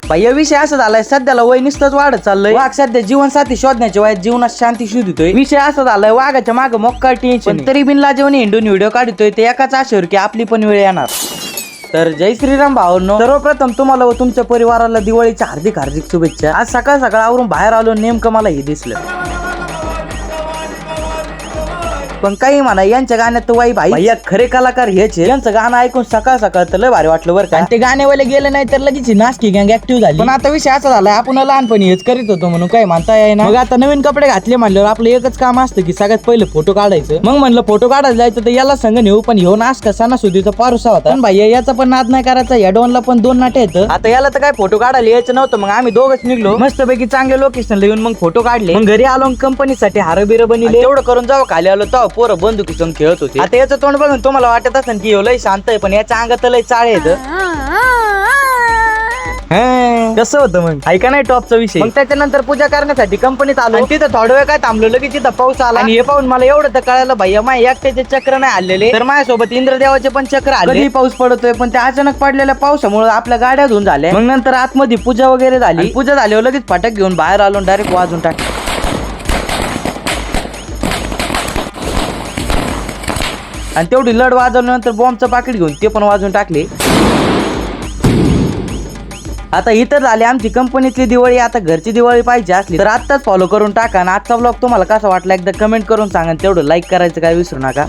भैया विषय असा झालाय, सध्याला वय नुसतंच वाढत चाललंय. वाघ सध्या जीवनसाथी शोधण्याच्या वयात जीवनात शांती शोधतोय. विषय असा झालाय, वाघाच्या मागे मोक्का टेन्शन, तरी बिनला जेवण हिंडून व्हिडिओ काढतोय ते एकाच आशेवर की आपली पण वेळ येणार. तर जय श्रीराम भावांनो, सर्वप्रथम तुम्हाला व तुमच्या परिवाराला दिवाळीच्या हार्दिक हार्दिक शुभेच्छा. आज सकाळ सकाळ आवरून बाहेर आलो, नेमकं मला हे दिसलं. पण काही म्हणा, यांच्या गाण्यात तर वाई भाई भैया खरे कलाकार हेच. यांचं गाणं ऐकून सकाळ सकाळ तर लय भारी वाटलं बरं का. ते गाण्यावाले गेले नाही तर लगेच नाचकी गँग ऍक्टिव्ह झाली. पण आता विषय असा झालाय, आपण लहानपणी हेच करीत होतो म्हणून काय म्हणता येईना. मग आता नवीन कपडे घातले म्हणल्यावर आपलं एकच काम असतं की सगळ्यात पहिले फोटो काढायचं. मग म्हणलं फोटो काढायला जायचं तर याला संग नेऊ, पण ह्यो नाच का सणासुदीचा पारुसा होता. पण भैया याचा पण नाद नाही करायचा, या डोनला पण 2 नाटे येतं. आता याला तर काय फोटो काढायला यायचं नव्हतं, मग आम्ही दोघच निघलो मस्तपैकी चांगले लोकेशनला येऊन मग फोटो काढले. मग घरी आलो कंपनीसाठी हारबिर बनले. तेवढं करून जाऊ खाली आलो तेव्हा पोरं बंदुकी खेळत होते. आता याचं तोंड बघून तुम्हाला वाटत असेल की लय शांत आहे, पण याच्या अंगात लय चाळे येत. कसं होतं मग ऐका नाही टॉपचा विषय. मग त्याच्यानंतर पूजा करण्यासाठी कंपनीत आलो. तिथं थोडं वेळ काय थांबलो, लगेच तिथं पाऊस आला. आणि हे पाहून मला एवढं तर कळालं, भैया माझ्या एकट्याचे चक्र नाही आलेले, तर माझ्यासोबत इंद्रदेवाचे पण चक्र आले. पाऊस पडतोय, पण त्या अचानक पडलेल्या पावसामुळे आपल्या गाड्या धुवून झाल्या. मग नंतर आतमध्ये पूजा वगैरे झाली. पूजा झाल्यावर लगेच फाटक घेऊन बाहेर आलो, डायरेक्ट वाजून टाकले. आणि तेवढी लढ वाजवल्यानंतर बॉम्बचं पाकिट घेऊन ते पण वाजून टाकले. आता इतर झाली आमची कंपनीतली दिवाळी. आता घरची दिवाळी पाहिजे असली तर आत्ताच फॉलो करून टाका. आणि आजचा ब्लॉग तुम्हाला कसा वाटला एकदा कमेंट करून सांगा. तेवढं लाईक करायचं काय विसरू नका.